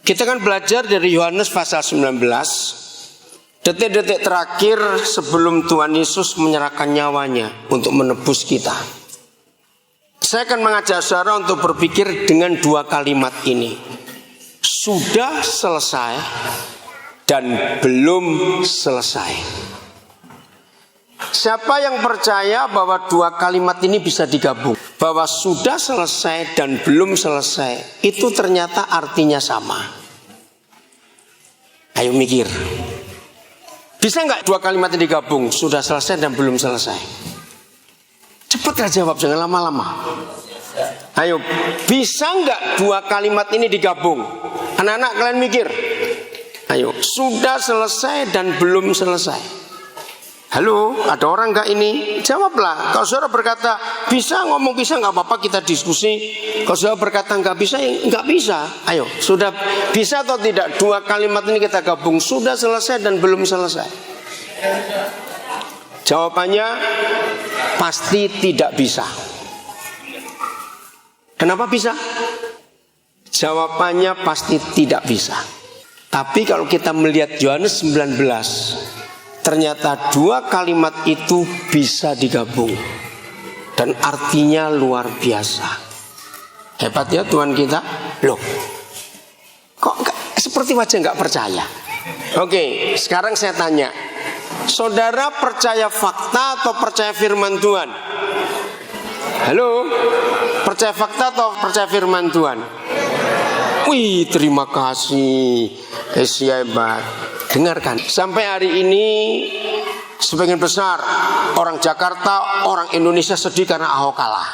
Kita kan belajar dari Yohanes pasal 19, detik-detik terakhir sebelum Tuhan Yesus menyerahkan nyawanya untuk menebus kita. Saya akan mengajak saudara untuk berpikir dengan dua kalimat ini. Sudah selesai dan belum selesai. Siapa yang percaya bahwa dua kalimat ini bisa digabung, bahwa sudah selesai dan belum selesai, itu ternyata artinya sama? Ayo mikir. Bisa nggak dua kalimat ini digabung, sudah selesai dan belum selesai? Cepatlah jawab, jangan lama-lama. Ayo, bisa nggak dua kalimat ini digabung? Anak-anak kalian mikir. Ayo, sudah selesai dan belum selesai. Halo, ada orang nggak ini? Jawablah. Kalau saudara berkata bisa, ngomong bisa, nggak apa-apa, kita diskusi. Kalau saudara berkata nggak bisa, ya nggak bisa. Ayo, sudah bisa atau tidak dua kalimat ini kita gabung? Sudah selesai dan belum selesai. Jawabannya pasti tidak bisa. Kenapa bisa? Jawabannya pasti tidak bisa. Tapi kalau kita melihat Yohanes 19, ternyata dua kalimat itu bisa digabung dan artinya luar biasa. Hebat ya Tuhan kita. Loh, kok seperti wajah nggak percaya? Oke, sekarang saya tanya, saudara percaya fakta atau percaya firman Tuhan? Halo, percaya fakta atau percaya firman Tuhan? Wih, terima kasih, hebat. Dengarkan, sampai hari ini sebagian besar orang Jakarta, orang Indonesia sedih karena Ahok kalah.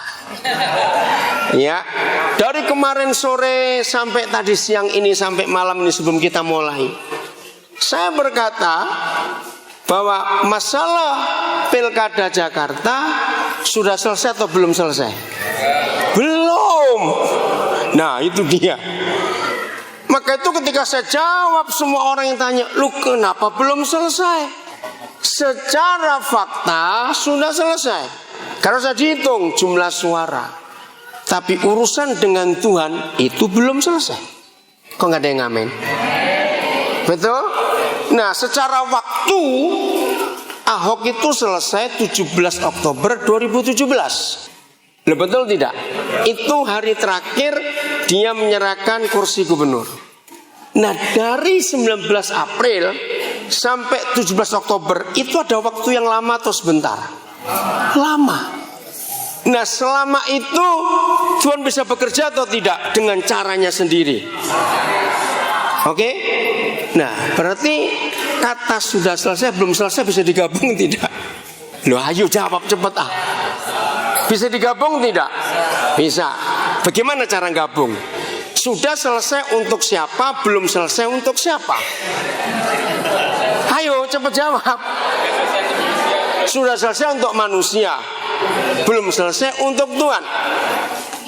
Ya, dari kemarin sore sampai tadi siang ini sampai malam ini sebelum kita mulai, saya berkata bahwa masalah pilkada Jakarta sudah selesai atau belum selesai? Belum. Nah, itu dia. Maka itu ketika saya jawab, semua orang yang tanya, lu kenapa belum selesai? Secara fakta sudah selesai, karena saya dihitung jumlah suara. Tapi urusan dengan Tuhan itu belum selesai. Kok gak ada yang ngamen? Betul? Nah, secara waktu Ahok itu selesai 17 Oktober 2017. Loh, betul tidak? Itu hari terakhir dia menyerahkan kursi gubernur. Nah, dari 19 April sampai 17 Oktober itu ada waktu yang lama atau sebentar? Lama. Nah, selama itu Tuhan bisa bekerja atau tidak dengan caranya sendiri? Oke? Nah, berarti kata sudah selesai belum selesai bisa digabung tidak? Loh, ayo jawab cepat ah. Bisa digabung tidak? Bisa. Bagaimana cara gabung? Sudah selesai untuk siapa? Belum selesai untuk siapa? Ayo cepat jawab. Sudah selesai untuk manusia, belum selesai untuk Tuhan.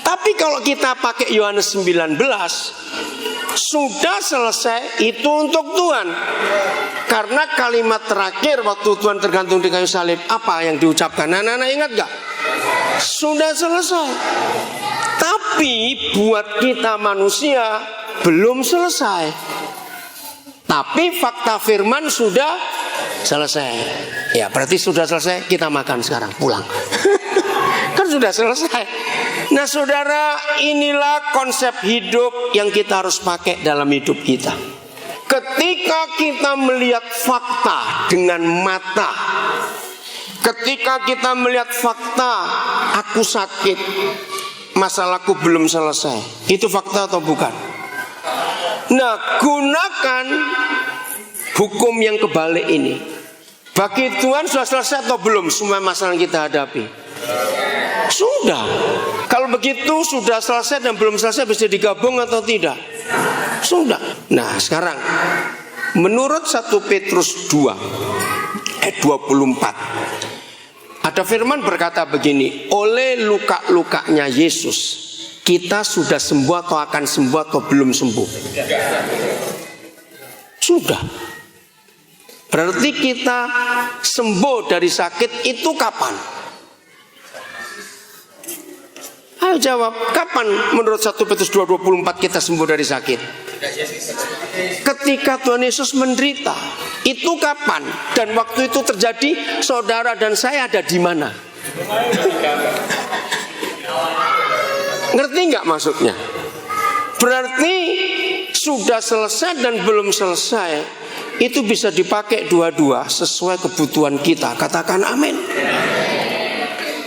Tapi kalau kita pakai Yohanes 19, sudah selesai itu untuk Tuhan. Karena kalimat terakhir waktu Tuhan tergantung di kayu salib, apa yang diucapkan? Anak-anak ingat gak? Sudah selesai. Tapi buat kita manusia belum selesai. Tapi fakta firman sudah selesai. Ya, berarti sudah selesai, kita makan sekarang, pulang. Kan sudah selesai. Nah, saudara, inilah konsep hidup yang kita harus pakai dalam hidup kita. Ketika kita melihat fakta dengan mata, ketika kita melihat fakta, aku sakit, masalahku belum selesai, itu fakta atau bukan? Nah, gunakan hukum yang kebalik ini. Bagi Tuhan sudah selesai atau belum semua masalah yang kita hadapi? Sudah. Kalau begitu sudah selesai dan belum selesai bisa digabung atau tidak? Sudah. Nah, sekarang menurut 1 Petrus 2 ayat 24 ada firman berkata begini, oleh luka-lukanya Yesus kita sudah sembuh atau akan sembuh atau belum sembuh? Sudah. Berarti kita sembuh dari sakit itu kapan? Ayo jawab, kapan menurut 1 Petrus 2:24 kita sembuh dari sakit? Ketika Tuhan Yesus menderita. Itu kapan? Dan waktu itu terjadi, saudara dan saya ada di mana? Ngerti nggak maksudnya? Berarti sudah selesai dan belum selesai itu bisa dipakai dua-dua sesuai kebutuhan kita. Katakan amin.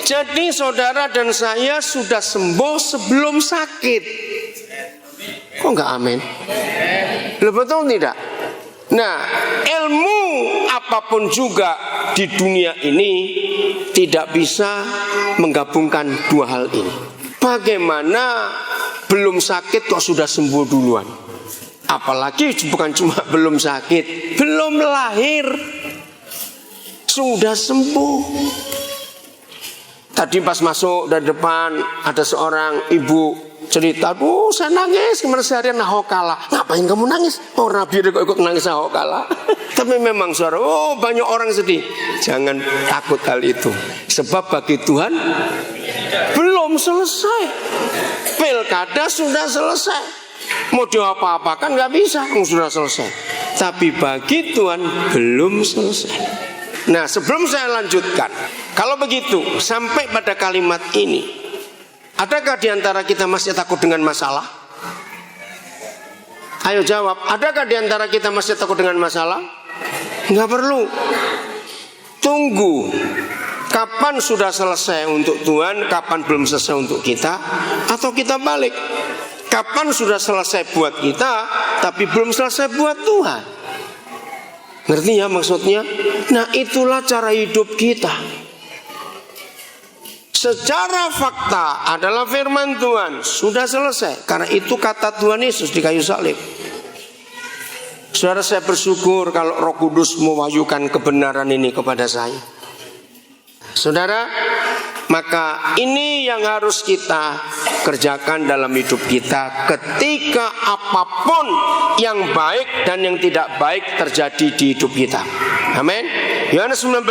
Jadi saudara dan saya sudah sembuh sebelum sakit. Kok nggak amin? Betul tidak? Nah, ilmu apapun juga di dunia ini tidak bisa menggabungkan dua hal ini. Bagaimana belum sakit kok sudah sembuh duluan? Apalagi bukan cuma belum sakit, belum lahir sudah sembuh. Tadi pas masuk dari depan ada seorang ibu cerita, "Aduh, saya nangis kemarin seharian nahokala." "Ngapain kamu nangis?" "Oh, Nabi kok ikut nangis nahokala." Tapi memang suara, banyak orang sedih. Jangan takut hal itu. Sebab bagi Tuhan belum selesai. Pilkada sudah selesai. Mau diapa-apakan nggak bisa, sudah selesai. Tapi bagi Tuhan belum selesai. Nah, sebelum saya lanjutkan, kalau begitu sampai pada kalimat ini, adakah di antara kita masih takut dengan masalah? Ayo jawab, adakah di antara kita masih takut dengan masalah? Nggak perlu. Tunggu kapan sudah selesai untuk Tuhan, kapan belum selesai untuk kita, atau kita balik. Kapan sudah selesai buat kita, tapi belum selesai buat Tuhan. Ngerti ya maksudnya? Nah, itulah cara hidup kita. Secara fakta adalah firman Tuhan sudah selesai. Karena itu kata Tuhan Yesus di kayu salib. Saudara, saya bersyukur kalau Roh Kudus mewahyukan kebenaran ini kepada saya. Saudara, maka ini yang harus kita kerjakan dalam hidup kita ketika apapun yang baik dan yang tidak baik terjadi di hidup kita. Amin. Yohanes 19,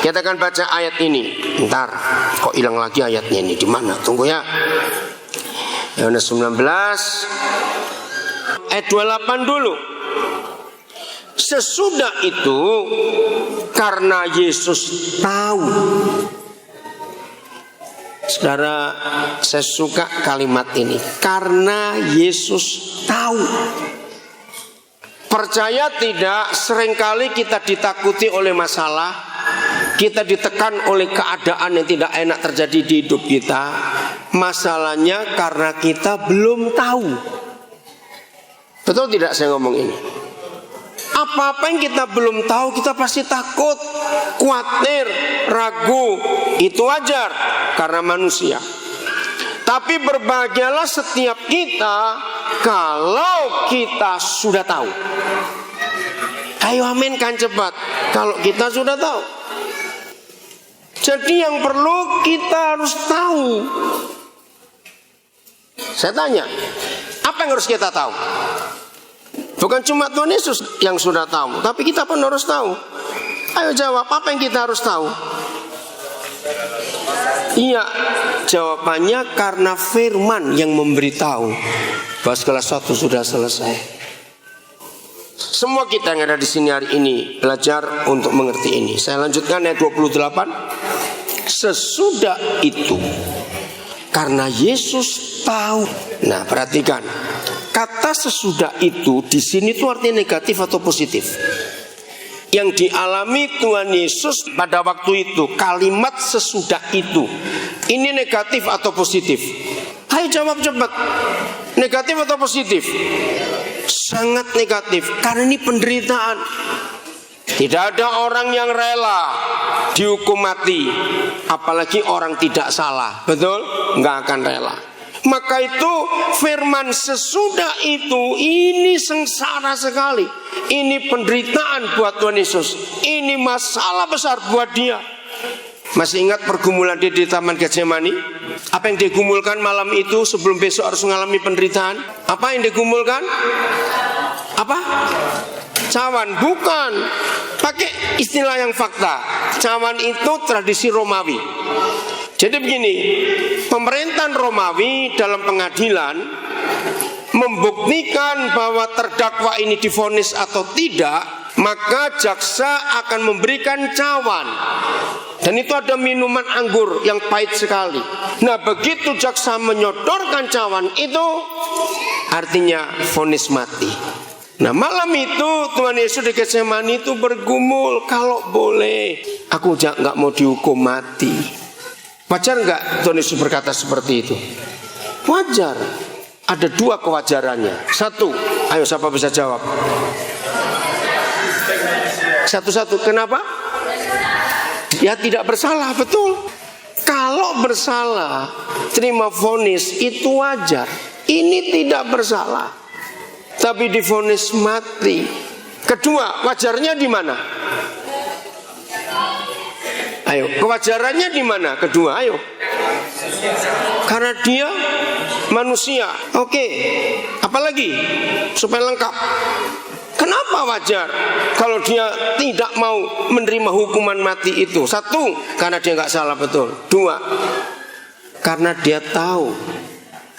kita akan baca ayat ini. Bentar, kok hilang lagi ayatnya ini? Di mana? Tunggu ya. Yohanes 19 ayat 28 dulu. Sesudah itu, karena Yesus tahu. Saudara, saya suka kalimat ini. Karena Yesus tahu. Percaya tidak, seringkali kita ditakuti oleh masalah, kita ditekan oleh keadaan yang tidak enak terjadi di hidup kita. Masalahnya karena kita belum tahu. Betul tidak saya ngomong ini? Apa-apa yang kita belum tahu, kita pasti takut, khawatir, ragu. Itu wajar karena manusia. Tapi berbahagialah setiap kita kalau kita sudah tahu. Ayo amin kan cepat. Kalau kita sudah tahu. Jadi yang perlu kita harus tahu. Saya tanya, apa yang harus kita tahu? Bukan cuma Tuhan Yesus yang sudah tahu, tapi kita pun harus tahu. Ayo jawab, apa yang kita harus tahu? Iya, jawabannya karena firman yang memberitahu bahwa segala sesuatu sudah selesai. Semua kita yang ada di sini hari ini belajar untuk mengerti ini. Saya lanjutkan ayat 28. Sesudah itu, karena Yesus tahu. Nah, perhatikan. Kata sesudah itu di sini itu artinya negatif atau positif? Yang dialami Tuhan Yesus pada waktu itu, kalimat sesudah itu, ini negatif atau positif? Ayo jawab cepat. Negatif atau positif? Sangat negatif, karena ini penderitaan. Tidak ada orang yang rela dihukum mati, apalagi orang tidak salah. Betul? Nggak akan rela. Maka itu firman sesudah itu, ini sengsara sekali. Ini penderitaan buat Tuhan Yesus. Ini masalah besar buat dia. Masih ingat pergumulan dia di Taman Getsemani? Apa yang digumulkan malam itu sebelum besok harus mengalami penderitaan? Apa yang digumulkan? Apa? Cawan, bukan. Pakai istilah yang fakta. Cawan itu tradisi Romawi. Jadi begini, pemerintahan Romawi dalam pengadilan membuktikan bahwa terdakwa ini divonis atau tidak, maka jaksa akan memberikan cawan. Dan itu ada minuman anggur yang pahit sekali. Nah, begitu jaksa menyodorkan cawan itu, artinya vonis mati. Nah, malam itu Tuhan Yesus di Getsemani itu bergumul, kalau boleh aku nggak mau dihukum mati. Wajar nggak Tuhan Yesus berkata seperti itu? Wajar. Ada dua kewajarannya. Satu, ayo siapa bisa jawab? Satu-satu, kenapa? Ya tidak bersalah, betul. Kalau bersalah, terima vonis itu wajar. Ini tidak bersalah, tapi divonis mati. Kedua, wajarnya di mana? Ayo, kewajarannya di mana? Kedua, ayo. Karena dia manusia. Oke. Apalagi supaya lengkap. Kenapa wajar kalau dia tidak mau menerima hukuman mati itu? Satu, karena dia nggak salah, betul. Dua, karena dia tahu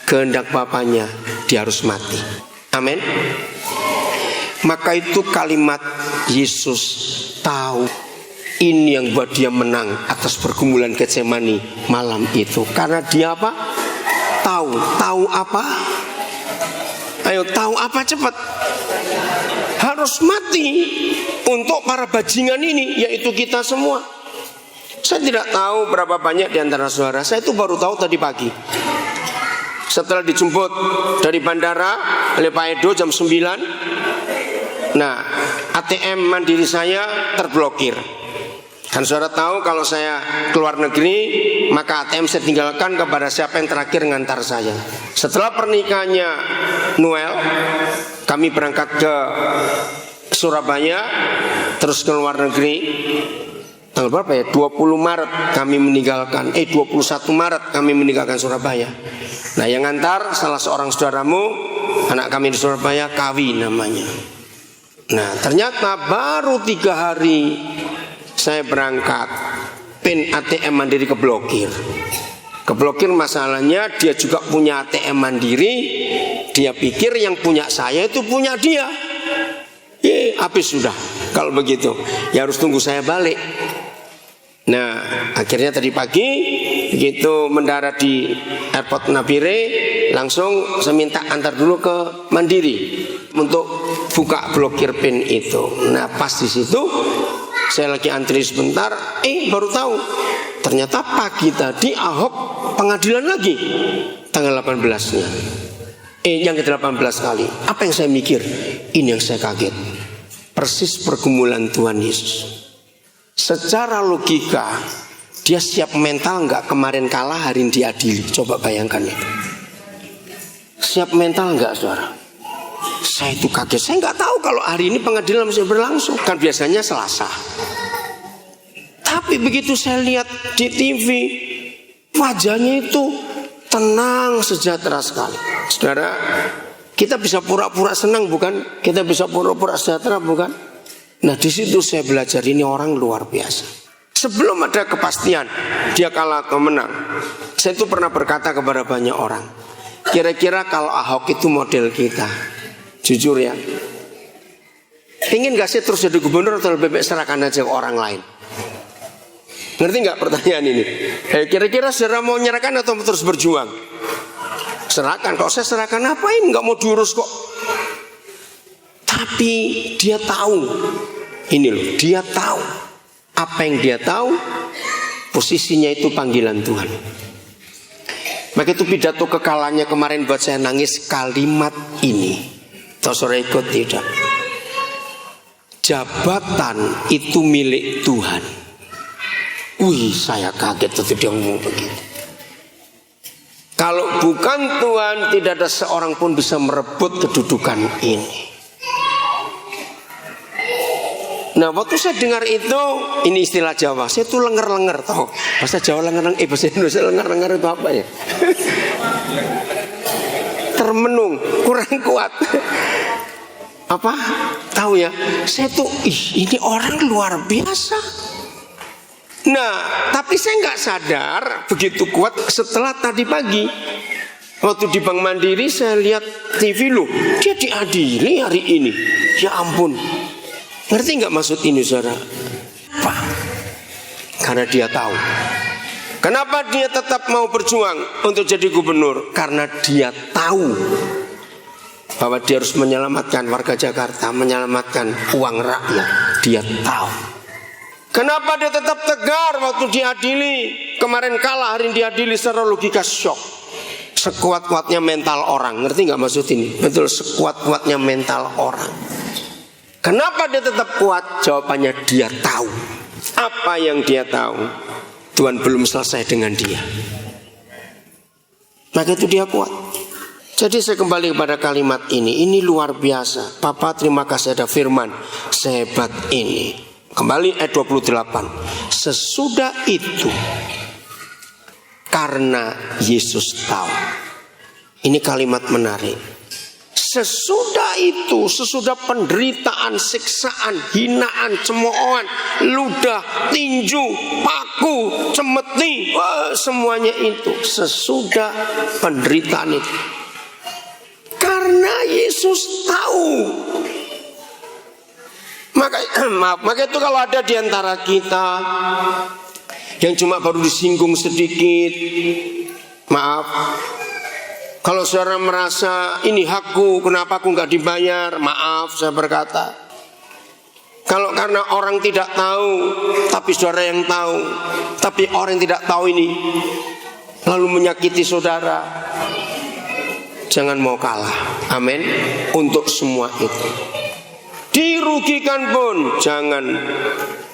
kehendak Bapaknya, dia harus mati. Amin. Maka itu kalimat Yesus tahu, ini yang buat dia menang atas pergumulan Getsemani malam itu. Karena dia apa? Tahu apa? Ayo, tahu apa cepat? Harus mati untuk para bajingan ini, yaitu kita semua. Saya tidak tahu berapa banyak di antara saudara. Saya itu baru tahu tadi pagi. Setelah dijemput dari bandara oleh Pak Edo jam 9. Nah, ATM Mandiri saya terblokir. Dan saudara tahu kalau saya keluar negeri, maka ATM saya tinggalkan kepada siapa yang terakhir ngantar saya. Setelah pernikahannya Noel, kami berangkat ke Surabaya, terus ke luar negeri. Tanggal berapa ya? 20 Maret kami meninggalkan 21 Maret kami meninggalkan Surabaya. Nah, yang ngantar salah seorang saudaramu, anak kami di Surabaya, Kawi namanya. Nah, ternyata baru 3 hari saya berangkat, PIN ATM Mandiri keblokir. Keblokir masalahnya dia juga punya ATM Mandiri. Dia pikir yang punya saya itu punya dia. Habis sudah. Kalau begitu ya harus tunggu saya balik. Nah, akhirnya tadi pagi begitu mendarat di airport Nabire, langsung saya minta antar dulu ke Mandiri untuk buka blokir PIN itu. Nah, pas di situ saya lagi antri sebentar, baru tahu ternyata pagi tadi Ahok pengadilan lagi tanggal 18-nya. Yang ke-18 kali. Apa yang saya mikir? Ini yang saya kaget. Persis pergumulan Tuhan Yesus. Secara logika dia siap mental nggak kemarin kalah hari ini diadili? Coba bayangkan itu. Siap mental nggak, saudara? Saya itu kaget. Saya nggak tahu kalau hari ini pengadilan masih berlangsung. Kan biasanya Selasa. Tapi begitu saya lihat di TV, wajahnya itu tenang, sejahtera sekali. Saudara, kita bisa pura-pura senang bukan? Kita bisa pura-pura sejahtera bukan? Nah, di situ saya belajar ini orang luar biasa. Sebelum ada kepastian dia kalah atau menang, saya itu pernah berkata kepada banyak orang, kira-kira kalau Ahok itu model kita, jujur ya, ingin gak sih terus jadi gubernur atau lebih baik serahkan aja ke orang lain? Ngerti gak pertanyaan ini? Kira-kira saudara mau nyerahkan atau terus berjuang? Serahkan. Kalau saya serahkan ngapain? Gak mau diurus kok. Tapi dia tahu. Ini loh, dia tahu. Apa yang dia tahu? Posisinya itu panggilan Tuhan. Maka itu pidato kekalahannya kemarin buat saya nangis kalimat ini. Tahu saudara ikut tidak? Jabatan itu milik Tuhan. Wih, saya kaget waktu dia ngomong begitu. Kalau bukan Tuhan, tidak ada seorang pun bisa merebut kedudukan ini. Nah, waktu saya dengar itu, ini istilah Jawa, saya tuh lenger-lenger, tahu? Bahasa Jawa lenger-lenger, bahasa Indonesia lenger-lenger itu apa ya? Termenung, kurang kuat. Apa? Tahu ya? Saya tuh, ini orang luar biasa. Nah, tapi saya nggak sadar begitu kuat setelah tadi pagi Waktu di Bank Mandiri saya lihat TV loh, dia diadili hari ini. Ya ampun. Ngerti nggak maksud ini saudara? Pak, karena dia tahu. Kenapa dia tetap mau berjuang untuk jadi gubernur? Karena dia tahu bahwa dia harus menyelamatkan warga Jakarta, menyelamatkan uang rakyat. Dia tahu. Kenapa dia tetap tegar waktu diadili? Kemarin kalah, hari ini diadili secara logika shock. Sekuat-kuatnya mental orang. Ngerti gak maksud ini? Betul, sekuat-kuatnya mental orang. Kenapa dia tetap kuat? Jawabannya dia tahu. Apa yang dia tahu? Tuhan belum selesai dengan dia. Maka itu dia kuat. Jadi saya kembali kepada kalimat ini. Ini luar biasa. Papa terima kasih ada firman sehebat ini. Kembali ayat 28. Sesudah itu, karena Yesus tahu. Ini kalimat menarik. Sesudah itu, sesudah penderitaan, siksaan, hinaan, cemoohan, ludah, tinju, paku, cemeti, semuanya itu sesudah penderitaan itu. Karena Yesus tahu. Maka itu kalau ada di antara kita yang cuma baru disinggung sedikit, maaf. Kalau saudara merasa ini hakku, kenapa aku nggak dibayar? Maaf, saya berkata. Kalau karena orang tidak tahu, tapi saudara yang tahu, tapi orang yang tidak tahu ini lalu menyakiti saudara, jangan mau kalah. Amin. Untuk semua itu, dirugikan pun jangan.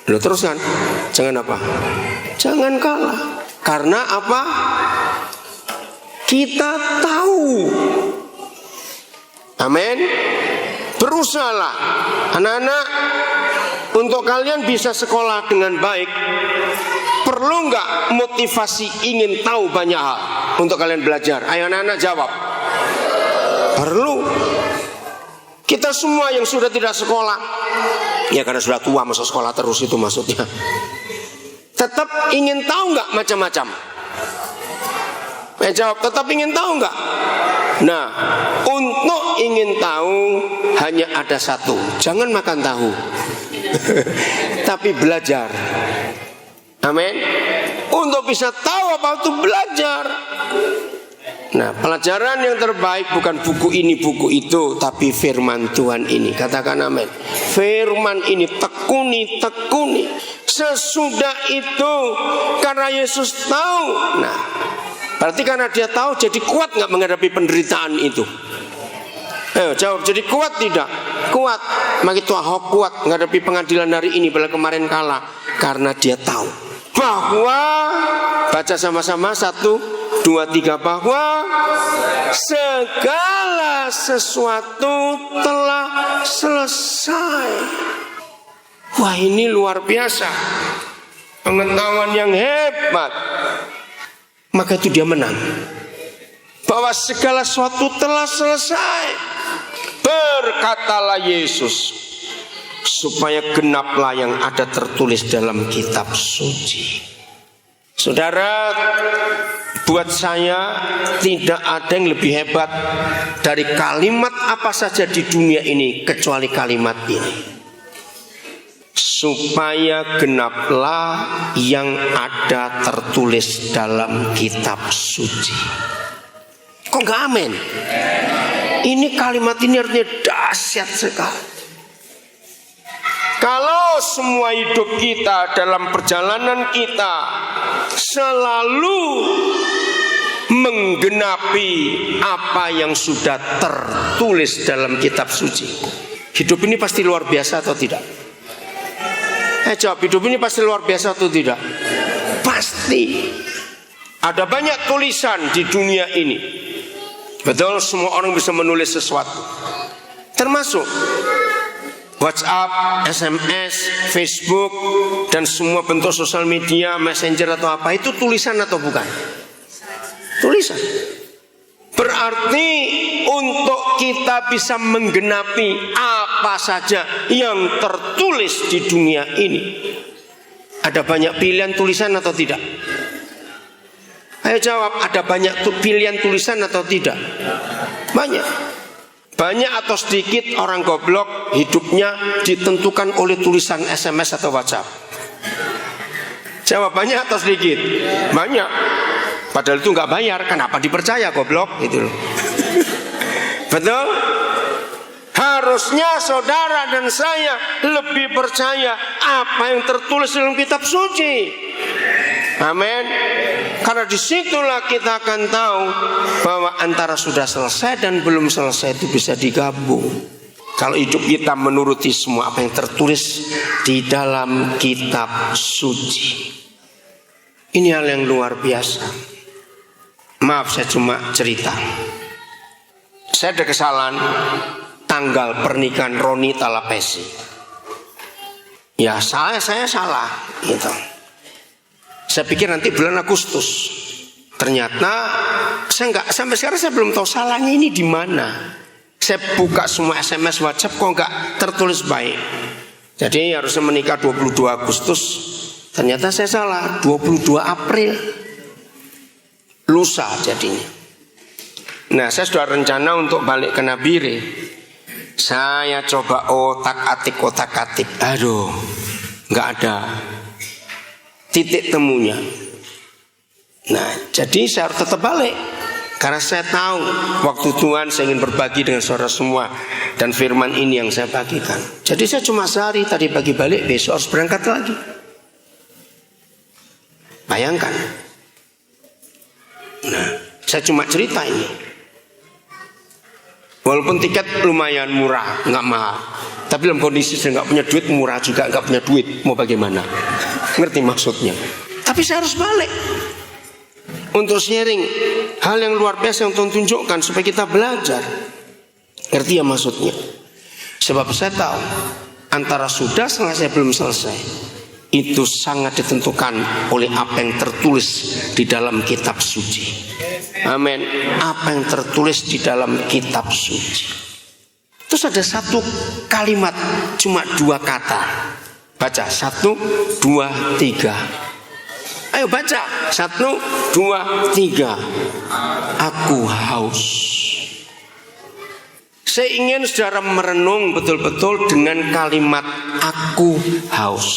Loh, terus kan? Jangan apa? Jangan kalah. Karena apa? Kita tahu. Amin. Berusahalah anak-anak, untuk kalian bisa sekolah dengan baik. Perlu nggak motivasi ingin tahu banyak hal untuk kalian belajar? Ayo anak-anak jawab. Perlu. Kita semua yang sudah tidak sekolah, ya karena sudah tua masa sekolah terus itu maksudnya, tetap ingin tahu nggak macam-macam? Jawab, tetap ingin tahu nggak? Nah, untuk ingin tahu hanya ada satu, jangan makan tahu, tapi belajar. Amin. Untuk bisa tahu apa itu belajar. Nah, pelajaran yang terbaik bukan buku ini, buku itu, tapi firman Tuhan ini. Katakan amin. Firman ini tekuni. Sesudah itu, karena Yesus tahu. Nah, berarti karena dia tahu, jadi kuat nggak menghadapi penderitaan itu? Ayo jawab, jadi kuat tidak? Kuat. Maka itu Ahok kuat menghadapi pengadilan hari ini, bila kemarin kalah. Karena dia tahu bahwa, baca sama-sama 1, 2, 3, bahwa segala sesuatu telah selesai. Wah, ini luar biasa, pengetahuan yang hebat. Maka itu dia menang, bahwa segala sesuatu telah selesai. Berkatalah Yesus, supaya genaplah yang ada tertulis dalam kitab suci. Saudara, buat saya tidak ada yang lebih hebat dari kalimat apa saja di dunia ini kecuali kalimat ini. Supaya genaplah yang ada tertulis dalam kitab suci. Kok gak amin? Ini kalimat ini artinya dahsyat sekali. Kalau semua hidup kita dalam perjalanan kita selalu menggenapi apa yang sudah tertulis dalam kitab suci, hidup ini pasti luar biasa atau tidak? Jawab, hidup ini pasti luar biasa atau tidak? Pasti. Ada banyak tulisan di dunia ini. Betul, semua orang bisa menulis sesuatu, termasuk WhatsApp, SMS, Facebook, dan semua bentuk sosial media, messenger atau apa. Itu tulisan atau bukan? Tulisan. Berarti untuk kita bisa menggenapi apa saja yang tertulis di dunia ini, ada banyak pilihan tulisan atau tidak? Ayo jawab, ada banyak pilihan tulisan atau tidak? Banyak. Banyak atau sedikit orang goblok hidupnya ditentukan oleh tulisan SMS atau WhatsApp? Jawab, banyak atau sedikit? Banyak. Padahal itu nggak bayar, kenapa dipercaya goblok? Gitu loh. Betul? Harusnya saudara dan saya lebih percaya apa yang tertulis dalam kitab suci. Amin. Karena disitulah kita akan tahu bahwa antara sudah selesai dan belum selesai itu bisa digabung. Kalau hidup kita menuruti semua apa yang tertulis di dalam kitab suci. Ini hal yang luar biasa. Maaf, saya cuma cerita. Saya ada kesalahan tanggal pernikahan Roni Talapesi. Ya saya salah gitu. Saya pikir nanti bulan Agustus. Ternyata sampai sekarang saya belum tahu salahnya ini di mana. Saya buka semua SMS WhatsApp kok nggak tertulis baik. Jadi harusnya menikah 22 Agustus. Ternyata saya salah, 22 April. Lusa jadinya. Nah, saya sudah rencana untuk balik ke Nabire. Saya coba otak-atik. Aduh, nggak ada titik temunya. Nah, jadi saya harus tetap balik. Karena saya tahu waktu Tuhan saya ingin berbagi dengan saudara semua. Dan firman ini yang saya bagikan. Jadi saya cuma sehari tadi pagi balik, besok harus berangkat lagi. Bayangkan. Nah, saya cuma cerita ini. Walaupun tiket lumayan murah, nggak mahal. Tapi dalam kondisi saya nggak punya duit, murah juga nggak punya duit. Mau bagaimana? Ngerti maksudnya? Tapi saya harus balik untuk sharing hal yang luar biasa yang Tuhan tunjukkan supaya kita belajar. Ngerti ya maksudnya? Sebab saya tahu antara sudah selesai belum selesai itu sangat ditentukan oleh apa yang tertulis di dalam kitab suci. Amin. Apa yang tertulis di dalam kitab suci. Terus ada satu kalimat, cuma 2 kata. Baca 1, 2, 3. Ayo baca 1, 2, 3. Aku haus. Saya ingin saudara merenung betul-betul dengan kalimat aku haus.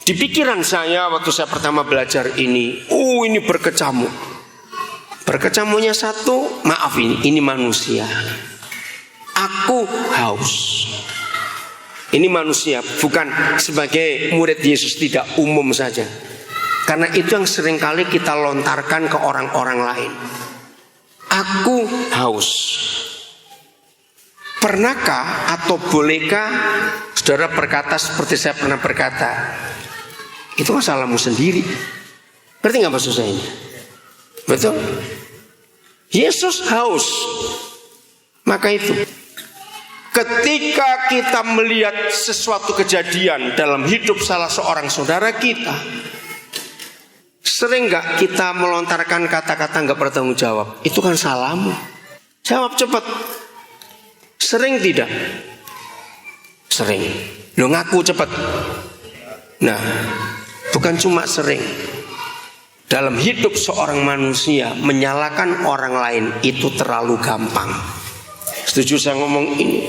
Di pikiran saya waktu saya pertama belajar ini, ini berkecamuk. Berkecamuknya satu, maaf ini manusia. Aku haus. Ini manusia, bukan sebagai murid Yesus, tidak umum saja. Karena itu yang seringkali kita lontarkan ke orang-orang lain. Aku haus. Pernahkah atau bolehkah saudara berkata seperti saya pernah berkata? Itu masalahmu sendiri. Berarti nggak maksud saya ini? Betul? Yesus haus. Maka itu ketika kita melihat sesuatu kejadian dalam hidup salah seorang saudara kita, sering nggak kita melontarkan kata-kata nggak bertanggung jawab? Itu kan salahmu. Jawab cepat. Sering tidak? Sering. Lo ngaku cepat. Nah, bukan cuma sering. Dalam hidup seorang manusia menyalahkan orang lain itu terlalu gampang. Setuju saya ngomong ini?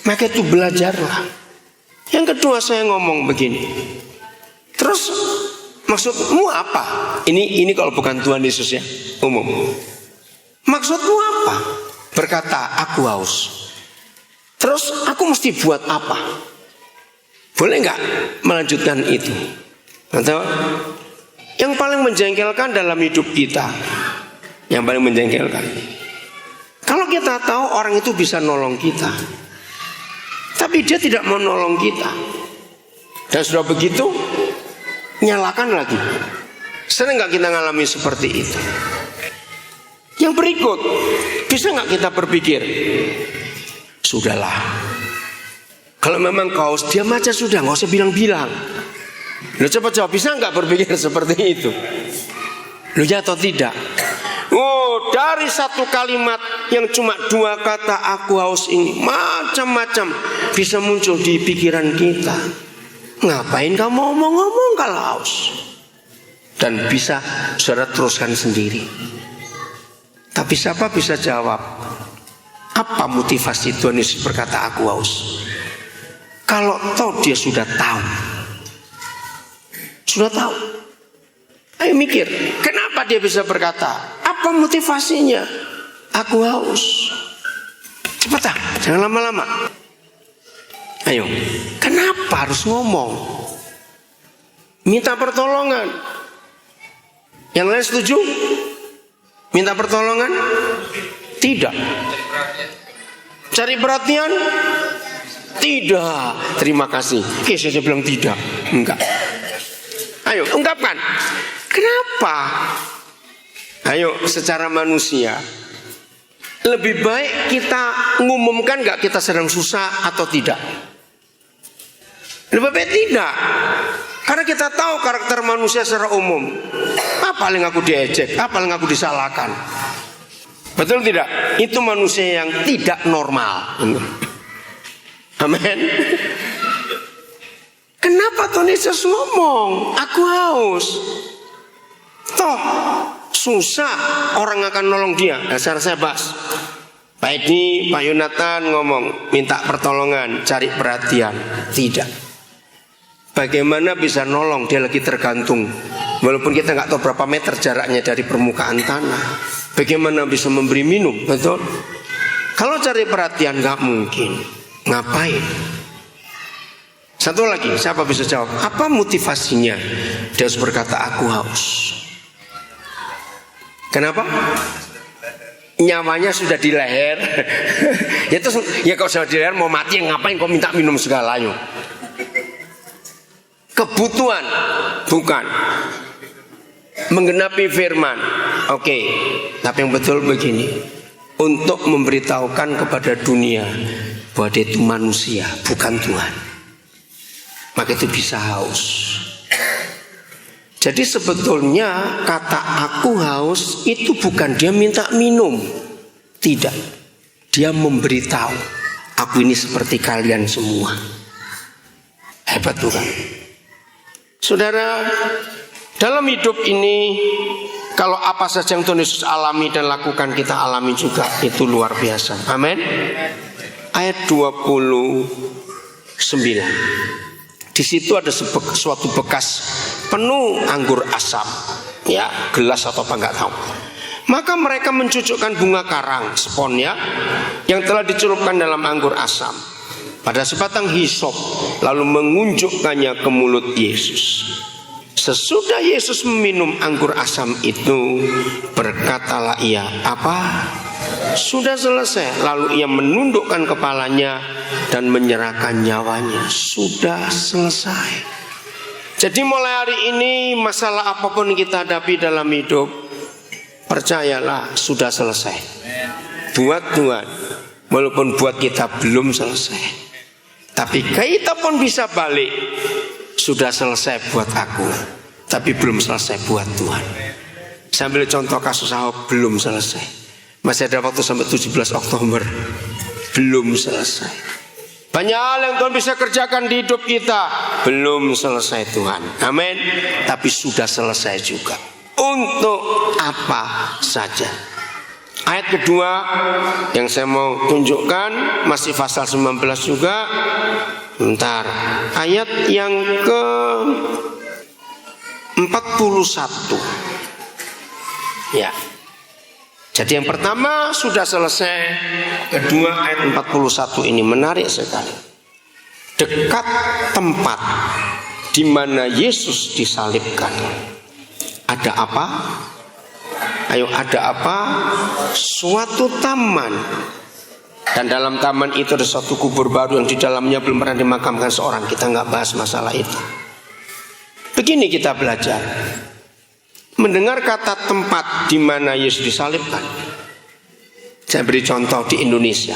Maka itu belajarlah. Yang kedua saya ngomong begini. Terus maksudmu apa? Ini kalau bukan Tuhan Yesus ya, umum. Maksudmu apa? Berkata aku haus. Terus aku mesti buat apa? Boleh nggak melanjutkan itu? Atau yang paling menjengkelkan dalam hidup kita, yang paling menjengkelkan, kalau kita tahu orang itu bisa nolong kita, tapi dia tidak mau nolong kita, dan sudah begitu nyalakan lagi. Sering nggak kita ngalami seperti itu? Yang berikut, bisa nggak kita berpikir, sudahlah, kalau memang kau diam aja sudah, nggak usah bilang-bilang. Lu coba jawab, bisa nggak berpikir seperti itu? Lu ya atau tidak? Dari satu kalimat yang cuma 2 kata aku haus ini, macam-macam bisa muncul di pikiran kita. Ngapain kamu ngomong-ngomong kalau haus? Dan bisa saudara teruskan sendiri. Tapi siapa bisa jawab apa motivasi Tuhan Yesus berkata aku haus? Kalau toh dia sudah tahu. Sudah tahu. Ayo mikir, kenapa dia bisa berkata? Apa motivasinya? Aku haus. Cepat, jangan lama-lama. Ayo, kenapa harus ngomong? Minta pertolongan. Yang lain setuju? Minta pertolongan? Tidak. Cari perhatian? Tidak. Terima kasih. Oke, saya bilang tidak. Enggak. Ayo, ungkapkan. Kenapa? Ayo, secara manusia, lebih baik kita ngumumkan gak kita sedang susah atau tidak? Lebih baik tidak. Karena kita tahu karakter manusia secara umum. Paling aku diejek, paling aku disalahkan. Betul tidak? Itu manusia yang tidak normal. Amin. Kenapa Tuhan Yesus ngomong aku haus? Toh susah orang akan nolong dia. Dasar saya bahas. Pak Edi, Pak Yonatan ngomong minta pertolongan, cari perhatian. Tidak. Bagaimana bisa nolong? Dia lagi tergantung. Walaupun kita nggak tahu berapa meter jaraknya dari permukaan tanah. Bagaimana bisa memberi minum? Betul? Kalau cari perhatian nggak mungkin. Ngapain? Satu lagi, siapa bisa jawab? Apa motivasinya? Dia harus berkata aku haus. Kenapa? Nyawanya sudah di leher. Ya kalau sudah di leher mau mati ngapain kau minta minum segalanya? Kebutuhan, bukan menggenapi firman. Oke, tapi yang betul begini, untuk memberitahukan kepada dunia bahwa dia itu manusia, bukan Tuhan. Maka itu bisa haus. Jadi sebetulnya kata aku haus itu bukan dia minta minum. Tidak. Dia memberitahu, aku ini seperti kalian semua. Hebat bukan? Saudara, dalam hidup ini kalau apa saja yang Tuhan Yesus alami dan lakukan kita alami juga, itu luar biasa. Amin. Ayat 29. Di situ ada suatu bekas penuh anggur asam, ya gelas atau apa nggak tahu. Maka mereka mencucukkan bunga karang, spon ya, yang telah dicelupkan dalam anggur asam pada sebatang hisop, lalu mengunjukkannya ke mulut Yesus. Sesudah Yesus meminum anggur asam itu, berkatalah ia, apa? Sudah selesai. Lalu ia menundukkan kepalanya dan menyerahkan nyawanya. Sudah selesai. Jadi mulai hari ini masalah apapun kita hadapi dalam hidup, percayalah sudah selesai. Buat Tuhan, walaupun buat kita belum selesai. Tapi kita pun bisa balik. Sudah selesai buat aku, tapi belum selesai buat Tuhan. Saya ambil contoh kasus Ahok, belum selesai. Masih ada waktu sampai 17 Oktober. Belum selesai. Banyak hal yang Tuhan bisa kerjakan di hidup kita, belum selesai Tuhan. Amin. Tapi sudah selesai juga. Untuk apa saja. Ayat kedua yang saya mau tunjukkan masih pasal 19 juga. Bentar. Ayat yang ke 41. Ya. Jadi yang pertama sudah selesai. Kedua ayat 41 ini menarik sekali. Dekat tempat di mana Yesus disalibkan, ada apa? Ayo, ada apa? Suatu taman. Dan dalam taman itu ada suatu kubur baru yang di dalamnya belum pernah dimakamkan seorang. Kita nggak bahas masalah itu. Begini kita belajar. Mendengar kata tempat di mana Yesus disalibkan. Saya beri contoh di Indonesia.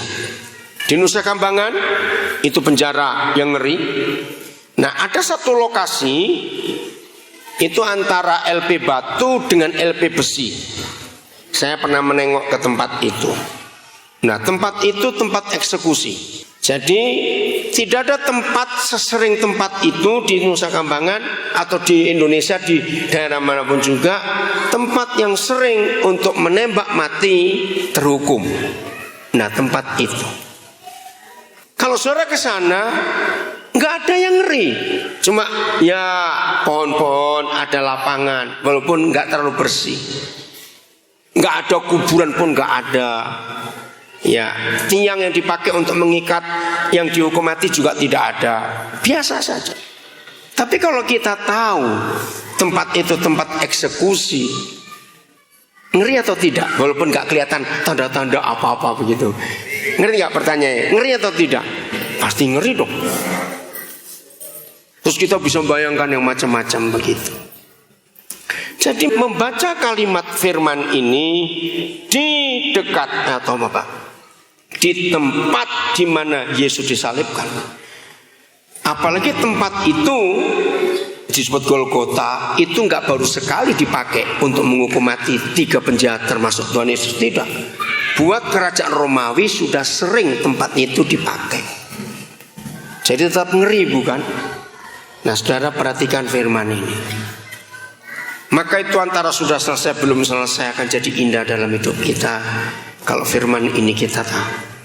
Di Nusa Kambangan itu penjara yang ngeri. Nah, ada satu lokasi itu antara LP batu dengan LP besi. Saya pernah menengok ke tempat itu. Nah, tempat itu tempat eksekusi. Jadi tidak ada tempat sesering tempat itu di Nusa Kambangan atau di Indonesia, di daerah manapun juga, tempat yang sering untuk menembak mati terhukum. Nah, tempat itu. Kalau saudara ke sana, nggak ada yang ngeri. Cuma ya pohon-pohon, ada lapangan, walaupun nggak terlalu bersih. Nggak ada kuburan pun nggak ada. Ya, tiang yang dipakai untuk mengikat yang dihukum mati juga tidak ada. Biasa saja. Tapi kalau kita tahu tempat itu tempat eksekusi, ngeri atau tidak? Walaupun nggak kelihatan tanda-tanda apa-apa begitu. Ngeri nggak pertanyaannya? Ngeri atau tidak? Pasti ngeri dong. Terus kita bisa bayangkan yang macam-macam begitu. Jadi membaca kalimat firman ini di dekat atau apa? Di tempat di mana Yesus disalibkan. Apalagi tempat itu disebut Golgota, itu nggak baru sekali dipakai untuk menghukum mati 3 penjahat termasuk Tuhan Yesus, tidak. Buat kerajaan Romawi sudah sering tempat itu dipakai. Jadi tetap ngeri, bukan? Nah, saudara perhatikan firman ini. Maka itu antara sudah selesai belum selesai akan jadi indah dalam hidup kita kalau firman ini kita tahu.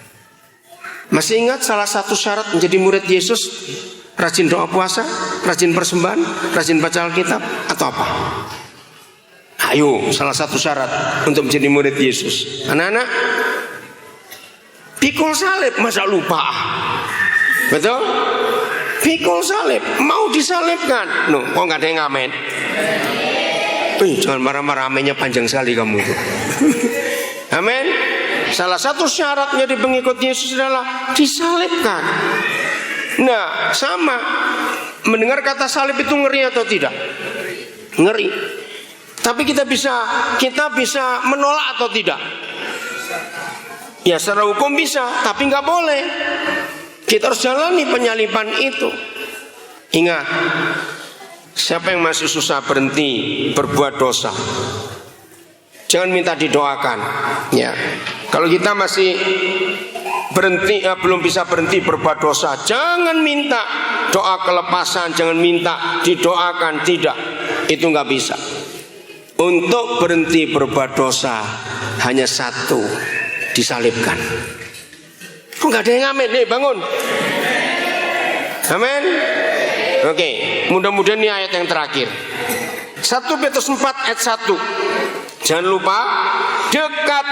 Masih ingat salah satu syarat menjadi murid Yesus? Rajin doa puasa, rajin persembahan, rajin baca Alkitab, atau apa? Ayo, salah satu syarat untuk menjadi murid Yesus. Anak-anak, pikul salib, masa lupa? Betul? Pikul salib, mau disalibkan. Kok nggak ada yang ngamen? Jangan marah-marah, amennya panjang sekali kamu itu. Amin. Salah satu syarat menjadi pengikut Yesus adalah disalibkan. Nah, sama. Mendengar kata salib itu ngeri atau tidak? Ngeri. Tapi kita bisa menolak atau tidak? Ya, secara hukum bisa, tapi nggak boleh. Kita harus jalani penyaliban itu. Ingat, siapa yang masih susah berhenti berbuat dosa, jangan minta didoakan. Ya, kalau kita masih belum bisa berhenti berbuat dosa, jangan minta doa kelepasan, jangan minta didoakan, tidak. Itu nggak bisa. Untuk berhenti berbuat dosa hanya satu, disalibkan. Kok nggak ada yang ngamen? Nih, bangun. Amin. Oke, mudah-mudahan ini ayat yang terakhir. 1 Petrus 4 ayat 1. Jangan lupa, dekat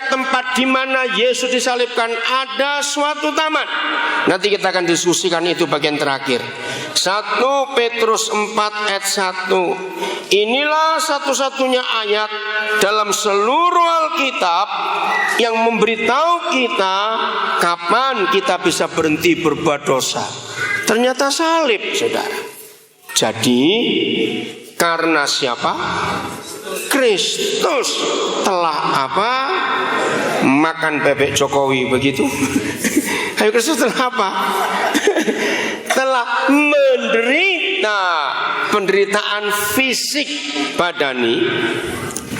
tempat di mana Yesus disalibkan ada suatu taman. Nanti kita akan diskusikan itu bagian terakhir. 1 Petrus 4 ayat 1. Inilah satu-satunya ayat dalam seluruh Alkitab yang memberitahu kita kapan kita bisa berhenti berbuat dosa. Ternyata salib, saudara. Jadi karena siapa? Kristus telah apa? Makan bebek Jokowi, begitu. Ayo, Kristus telah apa? Telah menderita penderitaan fisik badani.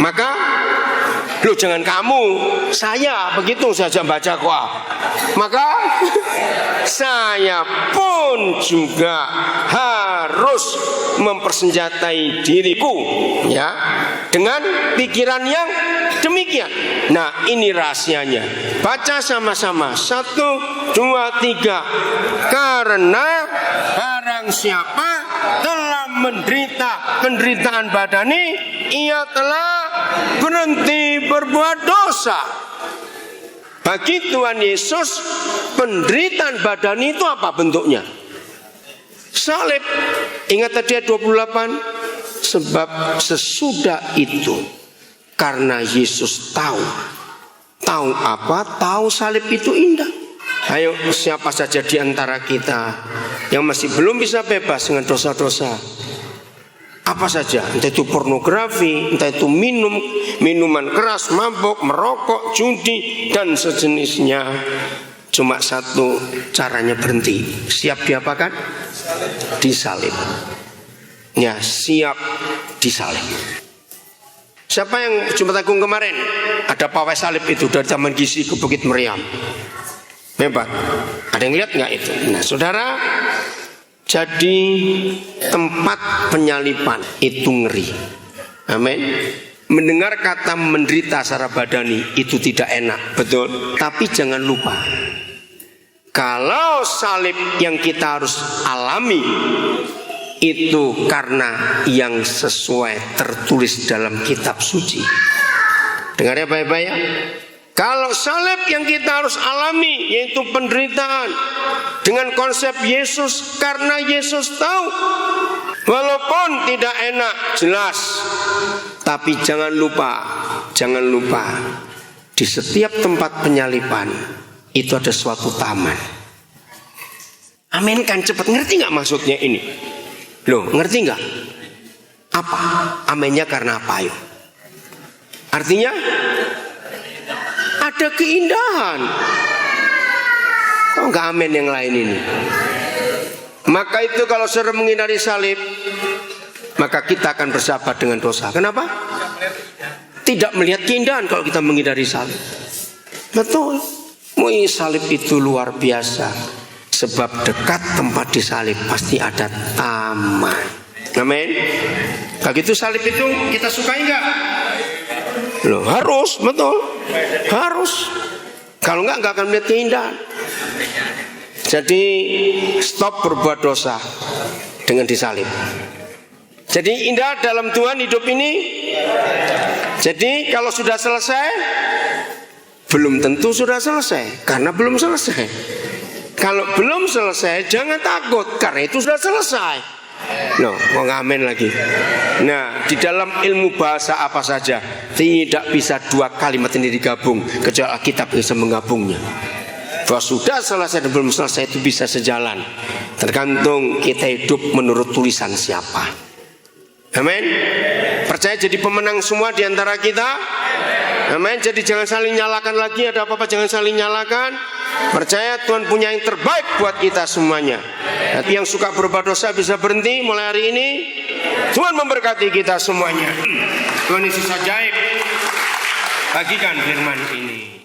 Maka loh, jangan kamu, saya begitu saja baca kok. Maka saya pun juga harus mempersenjatai diriku, ya, dengan pikiran yang demikian. Nah, ini rahasianya. Baca sama-sama. 1, 2, 3. Karena barang siapa telah menderita penderitaan badani, ia telah berhenti berbuat dosa. Bagi Tuhan Yesus, penderitaan badani itu apa bentuknya? Salib. Ingat tadi ayat 28. Sebab sesudah itu, karena Yesus tahu apa? Tahu salib itu indah. Ayo, siapa saja di antara kita yang masih belum bisa bebas dengan dosa-dosa, apa saja, entah itu pornografi, entah itu minuman keras, mabuk, merokok, judi, dan sejenisnya. Cuma satu caranya berhenti. Siap diapakan? Disalib. Ya, siap disalib. Siapa yang Jumat Agung kemarin ada pawai salib itu dari Taman Gizi ke Bukit Meriam? Hebat. Ada yang lihat nggak itu? Nah, saudara, jadi tempat penyalipan itu ngeri. Amin. Mendengar kata menderita secara badani itu tidak enak, betul. Tapi jangan lupa, kalau salib yang kita harus alami itu karena yang sesuai tertulis dalam kitab suci. Dengar ya baik-baik ya. Kalau salib yang kita harus alami yaitu penderitaan dengan konsep Yesus, karena Yesus tahu walaupun tidak enak, jelas. Tapi jangan lupa di setiap tempat penyalipan itu ada suatu taman. Amin kan, cepat ngerti nggak maksudnya ini? Loh, ngerti nggak? Apa? Aminnya karena apa yuk? Artinya ada keindahan. Kok nggak amin yang lain ini? Maka itu kalau saudara menghindari salib, maka kita akan bersahabat dengan dosa. Kenapa? Tidak melihat keindahan kalau kita menghindari salib. Betul. Salib itu luar biasa. Sebab dekat tempat disalib pasti ada taman. Amin. Kalau gitu salib itu kita sukai nggak? Loh, harus, betul. Harus. Kalau nggak akan melihat keindahan. Jadi stop berbuat dosa dengan disalib. Jadi indah dalam Tuhan hidup ini. Jadi kalau sudah selesai, belum tentu sudah selesai, karena belum selesai. Kalau belum selesai, jangan takut, karena itu sudah selesai. No, mau ngamen lagi. Nah, di dalam ilmu bahasa apa saja tidak bisa dua kalimat ini digabung, kecuali Alkitab bisa menggabungnya. Bahwa sudah selesai dan belum selesai itu bisa sejalan, tergantung kita hidup menurut tulisan siapa. Amin. Percaya jadi pemenang semua di antara kita. Amin. Jadi jangan saling nyalakan lagi. Ada apa-apa jangan saling nyalakan. Percaya Tuhan punya yang terbaik buat kita semuanya. Tapi yang suka berbuat dosa bisa berhenti mulai hari ini. Tuhan memberkati kita semuanya. Tuhan Yesus ajaib. Bagikan firman ini.